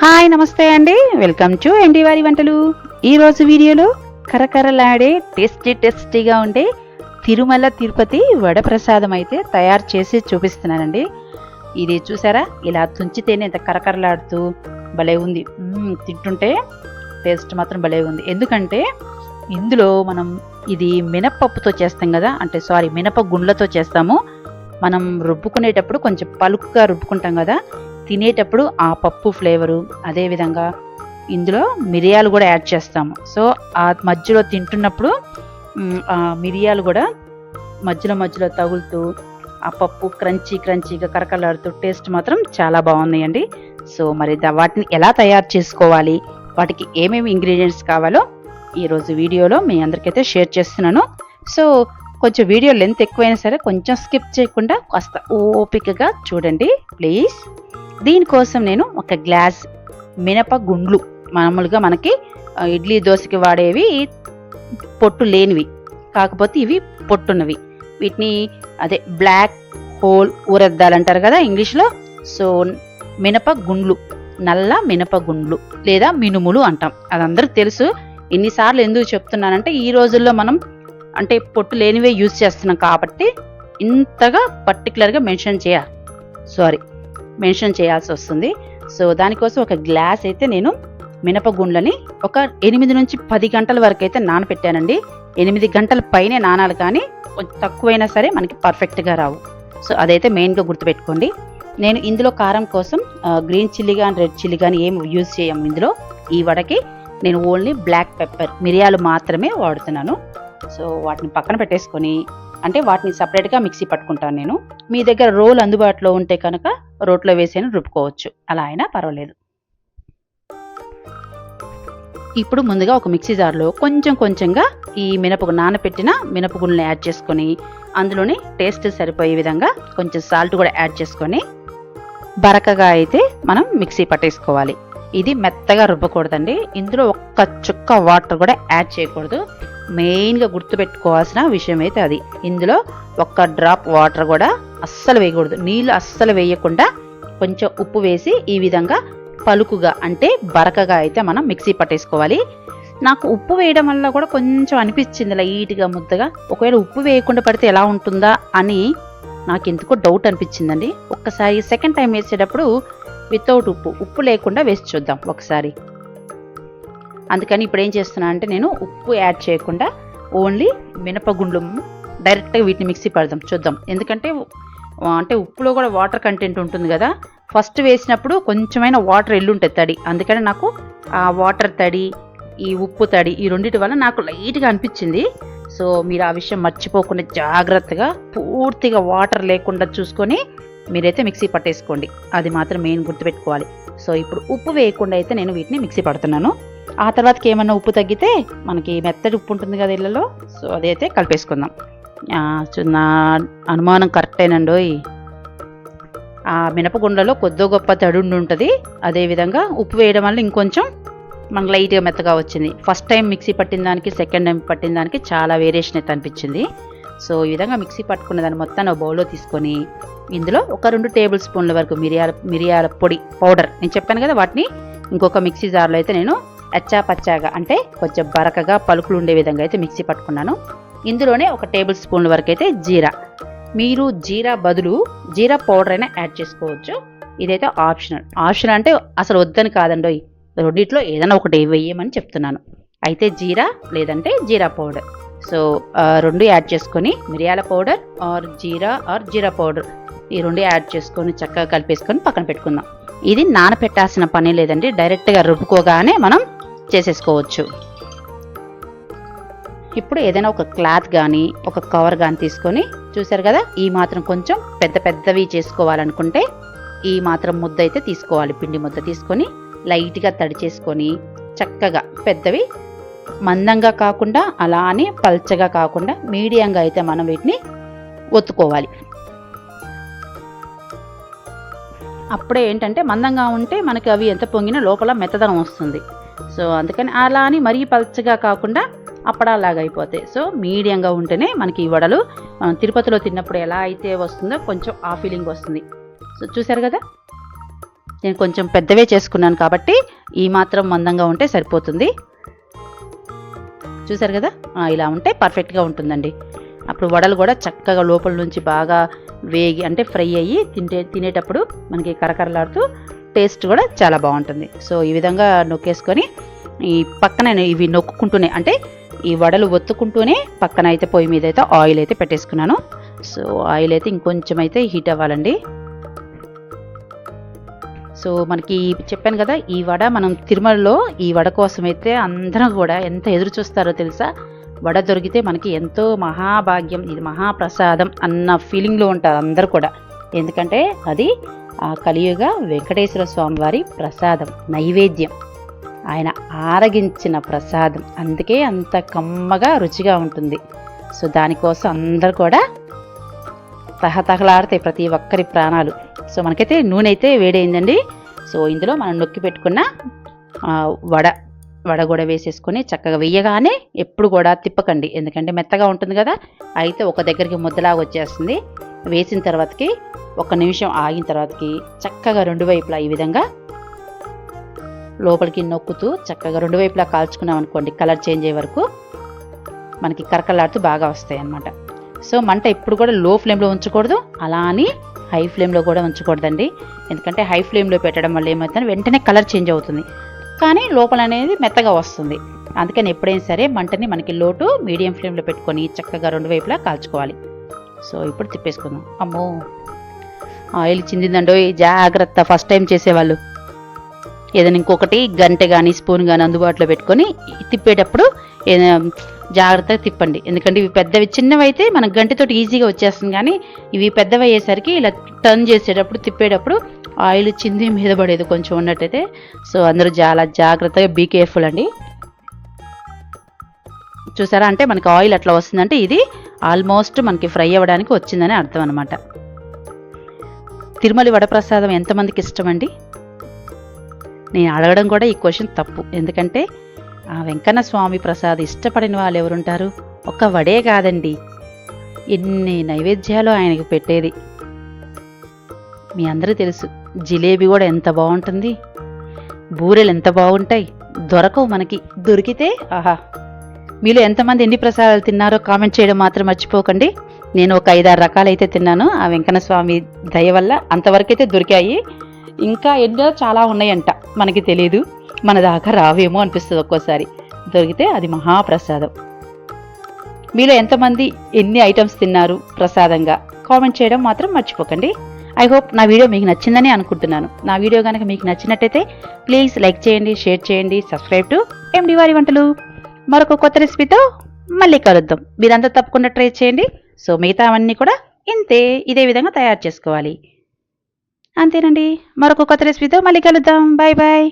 Hi నమస్తే అండి, welcome to MD వారి వంటలు. ఈరోజు వీడియోలో కరకరలాడే టేస్టీగా ఉండే తిరుమల తిరుపతి వడప్రసాదం అయితే తయారు చేసి చూపిస్తున్నానండి. ఇది చూసారా, ఇలా తుంచితేనే ఎంత కరకరలాడుతూ భలే ఉంది. తింటుంటే టేస్ట్ మాత్రం భలే ఉంది. ఎందుకంటే ఇందులో మనం ఇది మినపప్పుతో చేస్తాం కదా, మినప గుండ్లతో చేస్తాము. మనం రుబ్బుకునేటప్పుడు కొంచెం పలుకుగా రుబ్బుకుంటాం కదా, తినేటప్పుడు ఆ పప్పు ఫ్లేవరు, అదేవిధంగా ఇందులో మిరియాలు కూడా యాడ్ చేస్తాము. సో ఆ మధ్యలో తింటున్నప్పుడు ఆ మిరియాలు కూడా మధ్యలో తగులుతూ ఆ పప్పు క్రంచీగా కరకలాడుతూ టేస్ట్ మాత్రం చాలా బాగున్నాయండి. సో మరి వాటిని ఎలా తయారు చేసుకోవాలి, వాటికి ఏమేమి ఇంగ్రీడియంట్స్ కావాలో ఈరోజు వీడియోలో మీ అందరికైతే షేర్ చేస్తున్నాను. సో కొంచెం వీడియో లెంత్ ఎక్కువైనా సరే కొంచెం స్కిప్ చేయకుండా కాస్త ఓపికగా చూడండి ప్లీజ్. దీనికోసం నేను ఒక గ్లాస్ మినప గుండ్లు, మామూలుగా మనకి ఇడ్లీ దోశకి వాడేవి పొట్టు లేనివి, కాకపోతే ఇవి పొట్టున్నవి. వీటిని అదే బ్లాక్ హోల్ ఊరద్దాలంటారు కదా ఇంగ్లీష్లో. సో మినప గుండ్లు, నల్ల మినప గుండ్లు లేదా మినుములు అంటాం, అది అందరికి తెలుసు. ఎన్నిసార్లు ఎందుకు చెప్తున్నానంటే ఈ రోజుల్లో మనం పొట్టు లేనివే యూజ్ చేస్తున్నాం కాబట్టి ఇంతగా పర్టికులర్గా మెన్షన్ చేయాల్సి వస్తుంది. సో దానికోసం ఒక గ్లాస్ అయితే నేను మినపగుండ్లని ఒక 8 నుంచి 10 గంటల వరకు అయితే నానపెట్టానండి. 8 గంటల పైనే నానాలి, కానీ కొంచెం తక్కువైనా సరే మనకి పర్ఫెక్ట్గా రావు. సో అదైతే మెయిన్గా గుర్తుపెట్టుకోండి. నేను ఇందులో కారం కోసం గ్రీన్ చిల్లీ కానీ రెడ్ చిల్లీ కానీ ఏం యూజ్ చేయము. ఇందులో ఈ వడకి నేను ఓన్లీ బ్లాక్ పెప్పర్, మిరియాలు మాత్రమే వాడుతున్నాను. సో వాటిని పక్కన పెట్టేసుకొని వాటిని సపరేట్గా మిక్సీ పట్టుకుంటాను నేను. మీ దగ్గర రోల్ అందుబాటులో ఉంటే కనుక రోట్లో వేసి రుబ్బుకోవచ్చు, అలా అయినా పర్వాలేదు. ఇప్పుడు ముందుగా ఒక మిక్సీ జార్లో కొంచెంగా ఈ నానపెట్టిన మినపగుండ్లను యాడ్ చేసుకొని అందులోని టేస్ట్ సరిపోయే విధంగా కొంచెం సాల్ట్ కూడా యాడ్ చేసుకొని బరకగా అయితే మనం మిక్సీ పట్టేసుకోవాలి. ఇది మెత్తగా రుబ్బకూడదండి. ఇందులో ఒక్క చుక్క వాటర్ కూడా యాడ్ చేయకూడదు. మెయిన్గా గుర్తుపెట్టుకోవాల్సిన విషయం అయితే అది. ఇందులో ఒక్క డ్రాప్ వాటర్ కూడా అస్సలు వేయకూడదు. నీళ్ళు అస్సలు వేయకుండా కొంచెం ఉప్పు వేసి ఈ విధంగా పలుకుగా బరకగా అయితే మనం మిక్సీ పట్టేసుకోవాలి. నాకు ఉప్పు వేయడం వల్ల కూడా కొంచెం అనిపించింది లైట్గా ముద్దగా. ఒకవేళ ఉప్పు వేయకుండా పడితే ఎలా ఉంటుందా అని నాకు ఎందుకో డౌట్ అనిపించిందండి. ఒక్కసారి సెకండ్ టైం వేసేటప్పుడు వితౌట్ ఉప్పు లేకుండా వేసి చూద్దాం ఒకసారి. అందుకని ఇప్పుడు ఏం చేస్తున్నా నేను ఉప్పు యాడ్ చేయకుండా ఓన్లీ మినపగుండ్లు డైరెక్ట్గా వీటిని మిక్సీ పడదాం చూద్దాం. ఎందుకంటే ఉప్పులో కూడా వాటర్ కంటెంట్ ఉంటుంది కదా, ఫస్ట్ వేసినప్పుడు కొంచెమైనా వాటర్ ఎల్లుంటుంది తడి. అందుకని నాకు ఆ వాటర్ తడి, ఈ ఉప్పు తడి, ఈ రెండింటి వల్ల నాకు లైట్గా అనిపించింది. సో మీరు ఆ విషయం మర్చిపోకుండా జాగ్రత్తగా పూర్తిగా వాటర్ లేకుండా చూసుకొని మీరైతే మిక్సీ పట్టేసుకోండి. అది మాత్రం మెయిన్ గుర్తుపెట్టుకోవాలి. సో ఇప్పుడు ఉప్పు వేయకుండా అయితే నేను వీటిని మిక్సీ పడుతున్నాను. ఆ తర్వాతకి ఏమన్నా ఉప్పు తగ్గితే మనకి మెత్తటి ఉప్పు ఉంటుంది కదా ఇళ్ళలో, సో అదైతే కలిపేసుకుందాం. నా అనుమానం కరెక్టేనండోయ్. ఆ మినపగుండలో కొద్దో గొప్ప తడుండి ఉంటుంది. అదేవిధంగా ఉప్పు వేయడం వల్ల ఇంకొంచెం మనకు లైట్గా మెత్తగా వచ్చింది. ఫస్ట్ టైం మిక్సీ పట్టిన దానికి సెకండ్ టైం పట్టిన దానికి చాలా వేరియేషన్ అయితే అనిపించింది. సో ఈ విధంగా మిక్సీ పట్టుకున్న దాన్ని మొత్తాన్ని బౌల్లో తీసుకొని ఇందులో ఒక 2 టేబుల్ స్పూన్ల వరకు మిరియాల పొడి పౌడర్, నేను చెప్పాను కదా, వాటిని ఇంకొక మిక్సీ జార్లో అయితే నేను పచ్చాగా కొంచెం బరకగా పలుకులు ఉండే విధంగా అయితే మిక్సీ పట్టుకున్నాను. ఇందులోనే ఒక టేబుల్ స్పూన్ల వరకు అయితే జీరా, మీరు జీరా బదులు జీరా పౌడర్ అయినా యాడ్ చేసుకోవచ్చు. ఇదైతే ఆప్షనల్ అసలు వద్దని కాదండోయ్, రెండిట్లో ఏదైనా ఒకటి వేయమని చెప్తున్నాను. అయితే జీరా లేదంటే జీరా పౌడర్. సో 2 యాడ్ చేసుకొని మిరియాల పౌడర్ ఆర్ జీరా పౌడర్, ఈ 2 యాడ్ చేసుకొని చక్కగా కలిపేసుకొని పక్కన పెట్టుకుందాం. ఇది నానపెట్టాల్సిన పని లేదండి, డైరెక్ట్గా రుబ్బుకోగానే మనం చేసేసుకోవచ్చు. ఇప్పుడు ఏదైనా ఒక క్లాత్ కానీ ఒక కవర్ కానీ తీసుకొని, చూసారు కదా, ఈ మాత్రం కొంచెం పెద్దవి చేసుకోవాలనుకుంటే ఈ మాత్రం ముద్ద అయితే తీసుకోవాలి. పిండి ముద్ద తీసుకొని లైట్గా తడి చేసుకొని చక్కగా పెద్దవి, మందంగా కాకుండా అలా అని పల్చగా కాకుండా మీడియంగా అయితే మనం వీటిని ఒత్తుకోవాలి. అప్పుడే మందంగా ఉంటే మనకి అవి ఎంత పొంగినా లోపల మెత్తదనం వస్తుంది. సో అందుకని అలా అని మరీ పల్చగా కాకుండా అప్పడాలాగా అయిపోతాయి. సో మీడియంగా ఉంటేనే మనకి ఈ వడలు తిరుపతిలో తిన్నప్పుడు ఎలా అయితే వస్తుందో కొంచెం ఆ ఫీలింగ్ వస్తుంది. సో చూసారు కదా, నేను కొంచెం పెద్దవే చేసుకున్నాను కాబట్టి ఈ మాత్రం మందంగా ఉంటే సరిపోతుంది. చూసారు కదా, ఇలా ఉంటే పర్ఫెక్ట్గా ఉంటుందండి. అప్పుడు వడలు కూడా చక్కగా లోపల నుంచి బాగా వేగి అంటే ఫ్రై అయ్యి తినేటప్పుడు మనకి కరకరలాడుతూ టేస్ట్ కూడా చాలా బాగుంటుంది. సో ఈ విధంగా నొక్కేసుకొని ఈ పక్కన ఇవి నొక్కుంటూనే అంటే ఈ వడలు ఒత్తుకుంటూనే పక్కన అయితే పొయ్యి మీద అయితే ఆయిల్ అయితే పెట్టేసుకున్నాను. సో ఆయిల్ అయితే ఇంకొంచెం అయితే హీట్ అవ్వాలండి. సో మనకి చెప్పాను కదా, ఈ వడ మనం తిరుమలలో ఈ వడ కోసం అయితే అందరం కూడా ఎంత ఎదురు చూస్తారో తెలుసా. వడ దొరికితే మనకి ఎంతో మహాభాగ్యం, ఇది మహాప్రసాదం అన్న ఫీలింగ్లో ఉంటారు అందరూ కూడా. ఎందుకంటే అది ఆ కలియుగ వెంకటేశ్వర స్వామి వారి ప్రసాదం, నైవేద్యం, ఆయన ఆరగించిన ప్రసాదం, అందుకే అంత కమ్మగా రుచిగా ఉంటుంది. సో దానికోసం అందరు కూడా తహతహలాడతాయి ప్రతి ఒక్కరి ప్రాణాలు. సో మనకైతే నూనె అయితే వేడైందండి. సో ఇందులో మనం నొక్కి పెట్టుకున్న వడ కూడా వేసేసుకొని చక్కగా వేయగానే ఎప్పుడు కూడా తిప్పకండి, ఎందుకంటే మెత్తగా ఉంటుంది కదా, అయితే ఒక దగ్గరికి ముద్దలాగా వచ్చేస్తుంది. వేసిన తర్వాతకి 1 నిమిషం ఆగిన తర్వాతకి చక్కగా 2 వైపులా ఈ విధంగా లోపలికి నొక్కుతూ చక్కగా 2 వైపులా కాల్చుకున్నాం అనుకోండి, కలర్ చేంజ్ అయ్యే వరకు మనకి కరకలాడుతూ బాగా వస్తాయి అన్నమాట. సో మంట ఎప్పుడు కూడా లో ఫ్లేమ్లో ఉంచకూడదు, అలా అని హై ఫ్లేమ్లో కూడా ఉంచకూడదండి. ఎందుకంటే హై ఫ్లేమ్లో పెట్టడం వల్ల ఏమవుతుంది, వెంటనే కలర్ చేంజ్ అవుతుంది, కానీ లోపల అనేది మెత్తగా వస్తుంది. అందుకని ఎప్పుడైనా సరే మంటని మనకి లో టు మీడియం ఫ్లేమ్లో పెట్టుకొని చక్కగా 2 వైపులా కాల్చుకోవాలి. సో ఇప్పుడు తిప్పేసుకుందాం. అమ్మో ఆయిల్ చిందిందండో, జాగ్రత్త. ఫస్ట్ టైం చేసేవాళ్ళు ఏదైనా ఇంకొకటి గంటె కానీ స్పూన్ కానీ అందుబాటులో పెట్టుకొని తిప్పేటప్పుడు జాగ్రత్తగా తిప్పండి. ఎందుకంటే ఇవి పెద్దవి, చిన్నవి అయితే మన గంటెతోటి ఈజీగా వచ్చేస్తుంది, కానీ ఇవి పెద్దవి అయ్యేసరికి ఇలా టర్న్ చేసేటప్పుడు తిప్పేటప్పుడు ఆయిల్ చింది మీద పడేది కొంచెం ఉన్నట్టయితే. సో అందరూ చాలా జాగ్రత్తగా బీ కేర్ఫుల్ అండి. చూసారా, అంటే మనకి ఆయిల్ అట్లా వస్తుందంటే ఇది ఆల్మోస్ట్ మనకి ఫ్రై అవ్వడానికి వచ్చిందని అర్థం అనమాట. తిరుమల వడప్రసాదం ఎంతమందికి ఇష్టమండి? నేను అడగడం కూడా ఈ క్వశ్చన్ తప్పు, ఎందుకంటే ఆ వెంకన్న స్వామి ప్రసాదం ఇష్టపడిన వాళ్ళు ఎవరుంటారు? ఒక వడే కాదండి, ఎన్ని నైవేద్యాలు ఆయనకి పెట్టేది మీ అందరూ తెలుసు. జిలేబీ కూడా ఎంత బాగుంటుంది, బూరెలు ఎంత బాగుంటాయి. దొరకవు మనకి, దొరికితే ఆహా. మీలో ఎంతమంది ఎన్ని ప్రసాదాలు తిన్నారో కామెంట్ చేయడం మాత్రం మర్చిపోకండి. నేను ఒక 5-6 రకాలైతే తిన్నాను, ఆ వెంకన్న స్వామి దయ వల్ల అంతవరకైతే దొరికాయి. ఇంకా ఎన్నో చాలా ఉన్నాయంట, మనకి తెలియదు, మన దాకా రావేమో అనిపిస్తుంది ఒక్కోసారి. దొరికితే అది మహాప్రసాదం. మీలో ఎంతమంది ఎన్ని ఐటమ్స్ తిన్నారు ప్రసాదంగా కామెంట్ చేయడం మాత్రం మర్చిపోకండి. ఐ హోప్ నా వీడియో మీకు నచ్చిందని అనుకుంటున్నాను. నా వీడియో కనుక మీకు నచ్చినట్టయితే ప్లీజ్ లైక్ చేయండి, షేర్ చేయండి, సబ్స్క్రైబ్ టు ఎండి వారి వంటలు. మరొక కొత్త రెసిపీతో మళ్ళీ కలుద్దాం. మీరంతా తప్పకుండా ట్రై చేయండి. సో మిగతా అవన్నీ కూడా ఇదే విధంగా తయారు చేసుకోవాలి. అంతేనండి, మరొక కొత్త రెసిపీతో మళ్ళీ కలుద్దాం. Bye bye.